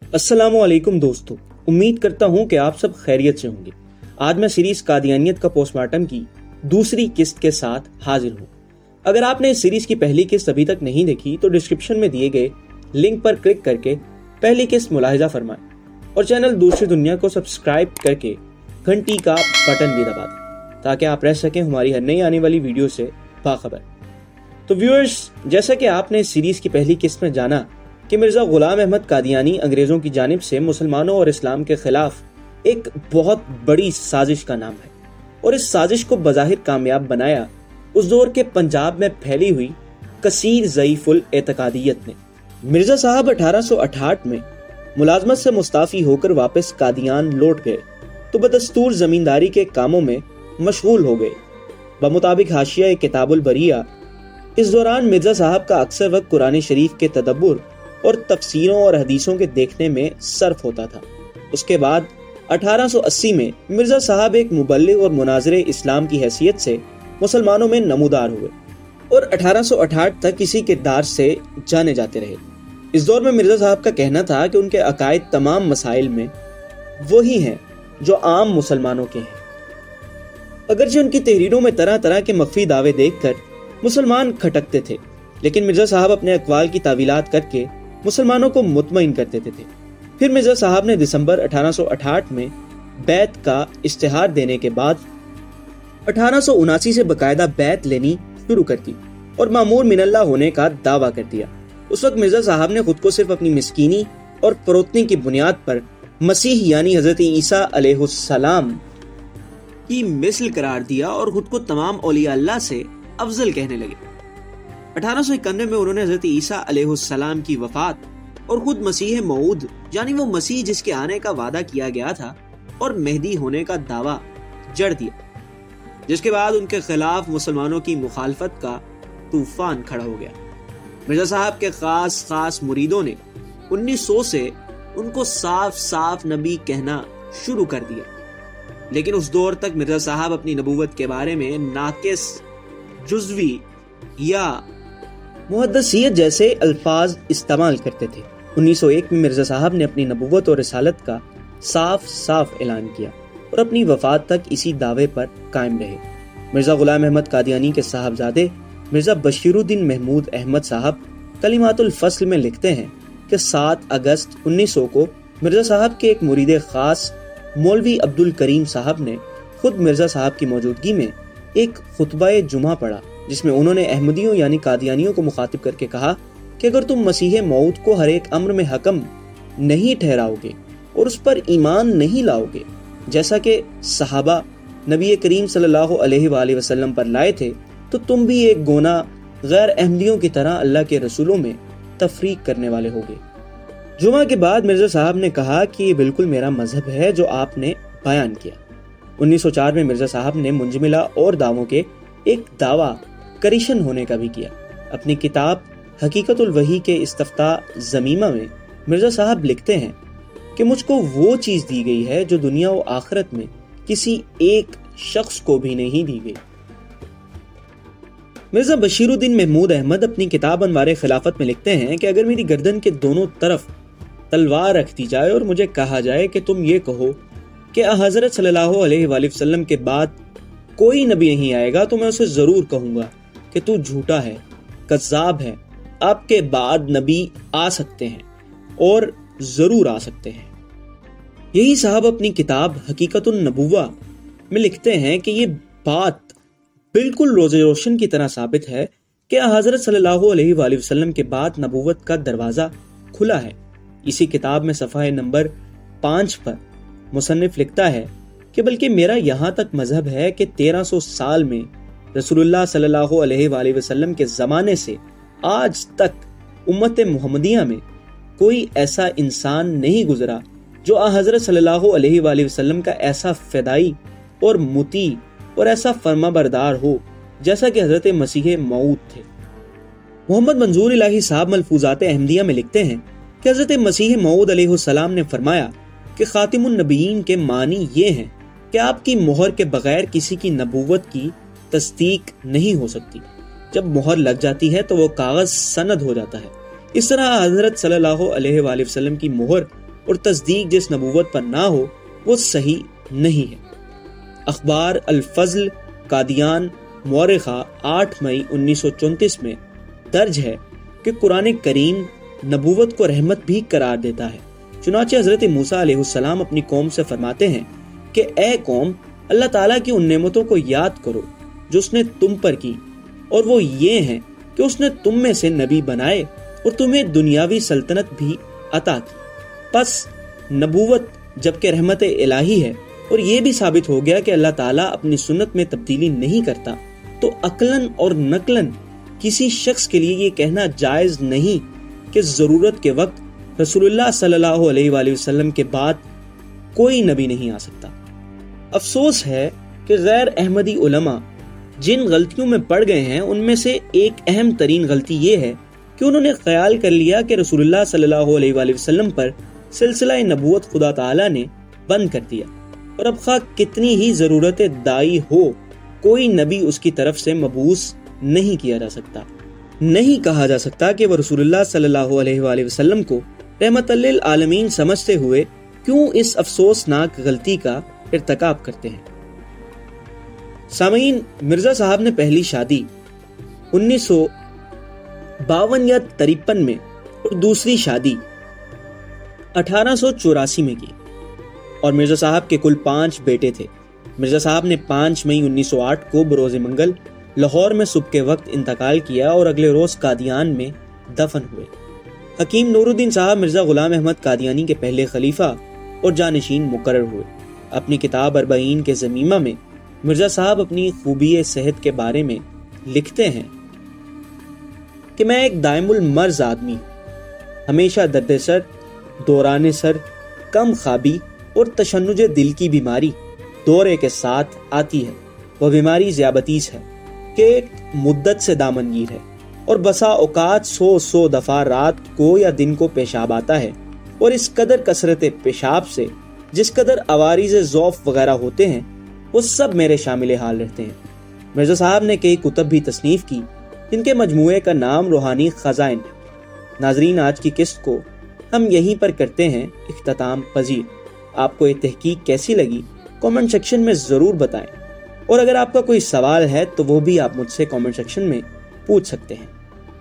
अस्सलाम वालेकुम दोस्तों, उम्मीद करता हूँ कि आप सब खैरियत से होंगे। आज मैं सीरीज कादियानियत का पोस्टमार्टम की दूसरी किस्त के साथ हाजिर हूँ। अगर आपने इस सीरीज की पहली किस्त अभी तक नहीं देखी तो डिस्क्रिप्शन में दिए गए लिंक पर क्लिक करके पहली किस्त मुलाहिजा फरमाएं और चैनल दूसरी दुनिया को सब्सक्राइब करके घंटी का बटन भी दबा दें ताकि आप रह सकें हमारी हर नई आने वाली वीडियो से बाखबर। तो व्यूअर्स, जैसा कि आपने इस सीरीज की पहली किस्त में जाना कि मिर्जा गुलाम अहमद कादियानी अंग्रेजों की जानिब से मुसलमानों और इस्लाम के खिलाफ एक बहुत बड़ी साजिश का नाम है और इस साजिश को बज़ाहिर कामयाब बनाया उस दौर के पंजाब में फैली हुई कसीर ज़ईफुल एतकादियत ने। मिर्जा साहब 1868 में मुलाजमत से मुस्ताफी होकर वापस कादियान लौट गए तो बदस्तूर जमींदारी के कामों में मशगूल हो गए। बमुताबिक हाशिया किताबुल बरिया, इस दौरान मिर्जा साहब का अक्सर वक्त कुरान शरीफ के तदब्बुर और तफसीरों और हदीसों के देखने में सर्फ होता था। उसके बाद 1880 में मिर्जा साहब एक मुबल्लिग और मुनाज़िर इस्लाम की हैसियत से मुसलमानों में नमूदार हुए और 1868 तक इसी किरदार से जाने जाते रहे। इस दौर में मिर्जा साहब का कहना था कि उनके अकायद तमाम मसाइल में वही हैं जो आम मुसलमानों के हैं। अगरचे उनकी तहरीरों में तरह तरह के मख्फी दावे देखकर मुसलमान खटकते थे, लेकिन मिर्जा साहब अपने अक़वाल की तावीलात करके मुसलमानों को मुतमईन कर देते थे। फिर मिर्जा साहब ने दिसंबर 1868 में बैत का इश्तिहार देने के बाद 1879 से बकायदा बैत लेनी शुरू कर दी और मामूर मिनल्लाह होने का दावा कर दिया। उस वक्त मिर्जा साहब ने खुद को सिर्फ अपनी मिस्कीनी और फरोतनी की बुनियाद पर मसीह यानी हजरत ईसा अलैहिस्सलाम की मिसल करार दिया और खुद को तमाम औलिया अल्लाह से अफजल कहने लगे। 1891 में उन्होंने हजरत ईसा अलैहिस्सलाम की वफात और खुद मसीह मऊद यानी वो मसीह जिसके आने का वादा किया गया था और मेहदी होने का दावा जड़ दिया, जिसके बाद उनके खिलाफ मुसलमानों की मुखालफत का तूफान खड़ा हो गया। मिर्जा साहब के खास मुरीदों ने 1900 से उनको साफ साफ नबी कहना शुरू कर दिया, लेकिन उस दौर तक मिर्जा साहब अपनी नबूवत के बारे में नाकिस, जुज़वी या मुहद्दसियत जैसे अल्फाज इस्तेमाल करते थे। 1901 में मिर्जा साहब ने अपनी नबूवत और रिसालत का साफ साफ ऐलान किया और अपनी वफात तक इसी दावे पर कायम रहे। मिर्जा गुलाम अहमद कादियानी के साहबजादे मिर्जा बशीरुद्दीन महमूद अहमद साहब कलिमातुल फस्ल में लिखते हैं कि 7 अगस्त 1900 को मिर्जा साहब के एक मुरीद खास मौलवी अब्दुल करीम साहब ने खुद मिर्जा साहब की मौजूदगी में एक खुतबा जुमा पढ़ा, जिसमें उन्होंने अहमदियों यानी कादियानियों को मुखातिब करके कहा कि अगर तुम मसीह मौद को हर एक अम्र में हकम नहीं ठहराओगे और उस पर ईमान नहीं लाओगे जैसा कि सहाबा नबी करीम सल्लल्लाहु अलैहि वसल्लम पर लाए थे, तो तुम भी एक गोना गैर अहमदियों की तरह अल्लाह के रसूलों में तफरीक करने वाले होगे। जुमा के बाद मिर्जा साहब ने कहा कि ये बिल्कुल मेरा मजहब है जो आपने बयान किया। 1904 में मिर्जा साहब ने मुंजमिला और दावों के एक दावा करीशन होने का भी किया। अपनी किताब हकीकतुल वही के इस्तफ्ता ज़मीमा में मिर्जा साहब लिखते हैं कि मुझको वो चीज़ दी गई है जो दुनिया व आखिरत में किसी एक शख्स को भी नहीं दी गई। मिर्जा बशीरुद्दीन महमूद अहमद अपनी किताब अनवार खिलाफत में लिखते हैं कि अगर मेरी गर्दन के दोनों तरफ तलवार रख दी जाए और मुझे कहा जाए कि तुम ये कहो कि हज़रत सल्लल्लाहु अलैहि वसल्लम के बाद कोई नबी नहीं आएगा, तो मैं उसे जरूर कहूंगा कि तू झूठा है, कज़्ज़ाब है, आपके बाद नबी आ सकते हैं और जरूर आ सकते हैं। यही साहब अपनी किताब हकीकतुन नबुव्वा में लिखते हैं कि ये बात बिल्कुल रोज़े रोशन की तरह साबित है कि हज़रत सल्लल्लाहु अलैहि वसल्लम के बाद नबुव्वत का दरवाज़ा खुला है। इसी किताब में सफ़हा नंबर 5 पर मुसन्निफ लिखता है कि बल्कि मेरा यहाँ तक मजहब है कि 1300 साल में रसूलुल्लाह सल्लल्लाहु अलैहि वसल्लम के ज़माने से आज तक उम्मत मुहम्मदिया में कोई ऐसा इंसान नहीं गुजरा जो हज़रत सल्लल्लाहु अलैहि वसल्लम का ऐसा फ़िदाई और मुती और ऐसा फर्माबरदार हो जैसा कि हज़रत मसीह मऊद थे। मोहम्मद मंजूर इलाही साहब मलफूजात अहमदिया में लिखते हैं कि हज़रत मसीह मऊद अलैहिस्सलाम ने फरमाया कि खातिमुन नबीयीन के मानी ये हैं कि आपकी मोहर के बगैर किसी की नबूवत की तस्दीक नहीं हो सकती। जब मोहर लग जाती है तो वो कागज सनद हो जाता है। इस तरह हजरत सल्लल्लाहु अलैहि वसल्लम की मोहर اور تصدیق جس نبوت پر نہ ہو وہ صحیح نہیں ہے۔ اخبار الفضل قادیان مورخہ 8 مئی 1934 میں درج ہے کہ قرآن کریم نبوت کو رحمت بھی قرار دیتا ہے۔ چنانچہ حضرت موسیٰ علیہ السلام اپنی قوم سے فرماتے ہیں کہ اے قوم، اللہ تعالیٰ کی ان نعمتوں کو یاد کرو جو اس نے تم پر کی، اور وہ یہ ہیں کہ اس نے تم میں سے نبی بنائے اور تمہیں دنیاوی سلطنت بھی عطا کی۔ پس نبوت جبکہ رحمت الہی ہے اور یہ بھی ثابت ہو گیا کہ اللہ تعالیٰ اپنی سنت میں تبدیلی نہیں کرتا، تو عقلاً اور نقلاً کسی شخص کے لیے یہ کہنا جائز نہیں کہ ضرورت کے وقت رسول اللہ صلی اللہ علیہ وآلہ وسلم کے بعد کوئی نبی نہیں آ سکتا۔ افسوس ہے کہ غیر احمدی علماء جن غلطیوں میں پڑ گئے ہیں ان میں سے ایک اہم ترین غلطی یہ ہے کہ انہوں نے خیال کر لیا کہ رسول اللہ صلی اللہ علیہ وآلہ وسلم پر سلسلہ نبوت خدا تعالیٰ نے بند کر دیا، اور اب خواہ کتنی ہی ضرورت دائی ہو کوئی نبی اس کی طرف سے مبعوث نہیں کیا جا سکتا۔ نہیں کہا جا سکتا کہ وہ رسول اللہ صلی اللہ علیہ وآلہ وسلم کو رحمت للعالمین سمجھتے ہوئے کیوں اس افسوسناک غلطی کا ارتکاب کرتے ہیں۔ سامعین، مرزا صاحب نے پہلی شادی 1952 یا 53 میں اور دوسری شادی 1884 میں کی، اور مرزا صاحب کے کل 5 بیٹے تھے۔ مرزا صاحب نے 5 مئی 1908 کو بروز منگل لاہور میں صبح کے وقت انتقال کیا اور اگلے روز قادیان میں دفن ہوئے۔ حکیم نور الدین صاحب مرزا غلام احمد قادیانی کے پہلے خلیفہ اور جانشین مقرر ہوئے۔ اپنی کتاب اربعین کے ضمیمہ میں مرزا صاحب اپنی خوبی صحت کے بارے میں لکھتے ہیں کہ میں ایک دائم المرض آدمی ہوں، ہمیشہ درد سر، دوران سر، کم خوابی اور تشنج دل کی بیماری دورے کے ساتھ آتی ہے۔ وہ بیماری ذیابطیس ہے کہ ایک مدت سے دامنگیر ہے، اور بسا اوقات 100 دفعہ رات کو یا دن کو پیشاب آتا ہے، اور اس قدر کثرت پیشاب سے جس قدر عوارض ضعف وغیرہ ہوتے ہیں وہ سب میرے شامل حال رہتے ہیں۔ مرزا صاحب نے کئی کتب بھی تصنیف کی جن کے مجموعے کا نام روحانی خزائن ہے۔ ناظرین، آج کی قسط کو ہم یہیں پر کرتے ہیں اختتام پذیر۔ آپ کو یہ تحقیق کیسی لگی کامنٹ سیکشن میں ضرور بتائیں، اور اگر آپ کا کوئی سوال ہے تو وہ بھی آپ مجھ سے کامنٹ سیکشن میں پوچھ سکتے ہیں۔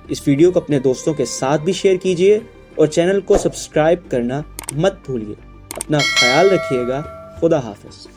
اس ویڈیو کو اپنے دوستوں کے ساتھ بھی شیئر کیجیے اور چینل کو سبسکرائب کرنا مت بھولیے۔ اپنا خیال رکھیے گا۔ خدا حافظ۔